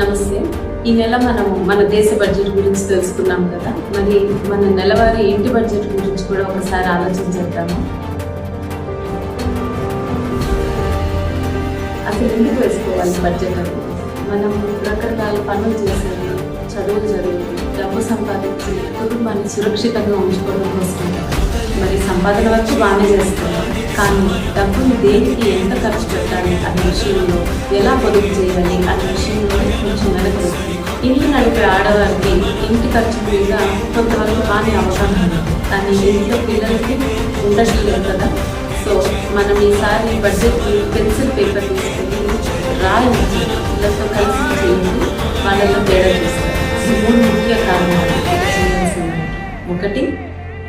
నమస్తే. ఈ నెల మనము మన దేశ బడ్జెట్ గురించి తెలుసుకున్నాం కదా. మరి మన నెలవారీ ఇంటి బడ్జెట్ గురించి కూడా ఒకసారి ఆలోచించేద్దాము. అసలు ఎందుకు వేసుకోవాలి బడ్జెట్ అనేది? మనం రకరకాల పనులు చేసేది, చదువులు చదివి, డబ్బు సంపాదించి కుటుంబాన్ని సురక్షితంగా ఉంచుకోవడం కోసం మరి సంపాదన వచ్చి బాగానే చేస్తున్నాం. కానీ డబ్బుని దేనికి ఎంత ఖర్చు పెట్టాలి అనే విషయంలో, ఎలా పొదుపు చేయాలి అనే విషయంలో కొంచెం వెనక ఇల్లు నడిపే ఆడవారికి ఇంటి ఖర్చు మీద కొంతవరకు బాగానే అవగాహన ఉంది. కానీ ఇంట్లో పిల్లలకి ఉండట్లేదు కదా. సో మనం ఈసారి బడ్జెట్ పెన్సిల్ పేపర్ తీసుకొని రాయండి, పిల్లలతో కలిసి చేయండి, వాళ్ళలో తేడా చేస్తారు. ఈ 3 ముఖ్య కారణాలు చేయాల్సింది. ఒకటి,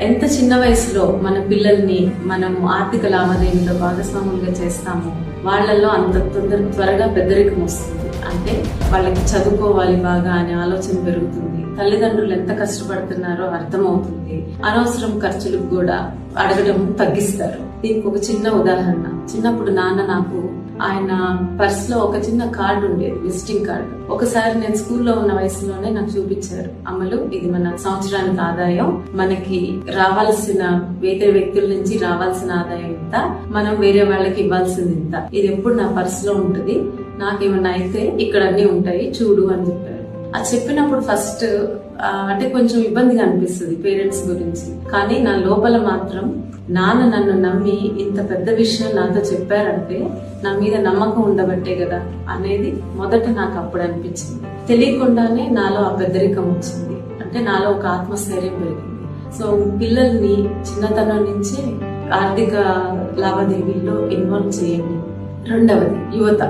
ఎంత చిన్న వయసులో మన పిల్లల్ని మనం ఆర్థిక లావాదేవీలో భాగస్వాములుగా చేస్తామో వాళ్ళల్లో అంత త్వరగా పెద్దరికం వస్తుంది. అంటే వాళ్ళకి చదువుకోవాలి బాగా అనే ఆలోచన పెరుగుతుంది. తల్లిదండ్రులు ఎంత కష్టపడుతున్నారో అర్థమవుతుంది. అనవసరం ఖర్చులకు కూడా అడగడం తగ్గిస్తారు. దీనికి ఒక చిన్న ఉదాహరణ. చిన్నప్పుడు నాన్న నాకు ఆయన పర్స్ లో ఒక చిన్న కార్డు ఉండేది, విజిటింగ్ కార్డు. ఒకసారి నేను స్కూల్లో ఉన్న వయసులోనే నాకు చూపించారు. అమలు, ఇది మన సంవత్సరానికి ఆదాయం, మనకి రావాల్సిన వేరే వ్యక్తుల నుంచి రావాల్సిన ఆదాయం ఇంత, మనం వేరే వాళ్ళకి ఇవ్వాల్సింది ఇంత, ఇది ఎప్పుడు నా పర్స్ లో ఉంటుంది, నాకేమన్నా అయితే ఇక్కడ అన్ని ఉంటాయి చూడు అని చెప్పారు. అది చెప్పినప్పుడు ఫస్ట్ అంటే కొంచెం ఇబ్బందిగా అనిపిస్తుంది పేరెంట్స్ గురించి. కానీ నా లోపల మాత్రం నాన్న నన్ను నమ్మి ఇంత పెద్ద విషయం నాతో చెప్పారంటే నా మీద నమ్మకం ఉండబట్టే కదా అనేది మొదట నాకు అప్పుడు అనిపించింది. తెలియకుండానే నాలో ఆ పెద్దరికం వచ్చింది. అంటే నాలో ఒక ఆత్మస్థైర్యం పెరిగింది. సో పిల్లల్ని చిన్నతనం నుంచే ఆర్థిక లావాదేవీల్లో ఇన్వాల్వ్ చేయండి. రెండవది, యువత.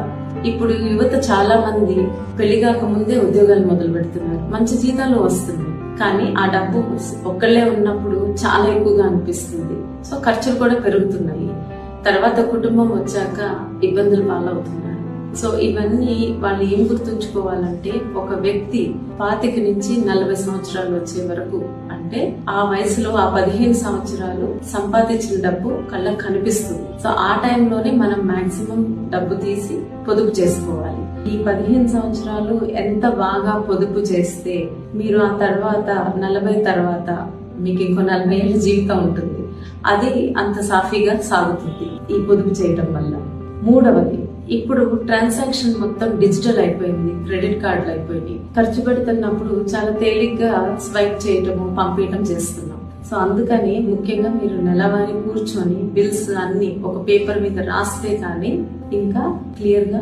ఇప్పుడు యువత చాలా మంది పెళ్లిగాక ముందే ఉద్యోగాలు మొదలు పెడుతున్నారు, మంచి జీతాలు వస్తుంది. కానీ ఆ డబ్బు ఒక్కళ్ళే ఉన్నప్పుడు చాలా ఎక్కువగా అనిపిస్తుంది. సో ఖర్చులు కూడా పెరుగుతున్నాయి. తర్వాత కుటుంబం వచ్చాక ఇబ్బందులు పాలవుతున్నారు. సో ఇవన్నీ వాళ్ళు ఏం గుర్తుంచుకోవాలంటే, ఒక వ్యక్తి 25 నుంచి 40 సంవత్సరాలు వచ్చే వరకు, అంటే ఆ వయసులో ఆ 15 సంవత్సరాలు సంపాదించిన డబ్బు కళ్ళకు కనిపిస్తుంది. సో ఆ టైంలోనే మనం మాక్సిమం డబ్బు తీసి పొదుపు చేసుకోవాలి. ఈ 15 సంవత్సరాలు ఎంత బాగా పొదుపు చేస్తే మీరు ఆ తర్వాత 40 తర్వాత మీకు ఇంకో 40 ఏళ్ళ జీవితం ఉంటుంది. అది అంత సాఫీగా సాగుతుంది ఈ పొదుపు చేయడం వల్ల. మూడవది, ఇప్పుడు ట్రాన్సాక్షన్ మొత్తం డిజిటల్ అయిపోయింది, క్రెడిట్ కార్డులు అయిపోయింది. ఖర్చు పెడుతున్నప్పుడు చాలా తేలిగ్గా స్వైప్ చేయటము, పంపించడం చేస్తున్నాం. సో అందుకని ముఖ్యంగా మీరు నెలవారీ కూర్చొని బిల్స్ అన్ని ఒక పేపర్ మీద రాస్తే కానీ ఇంకా క్లియర్ గా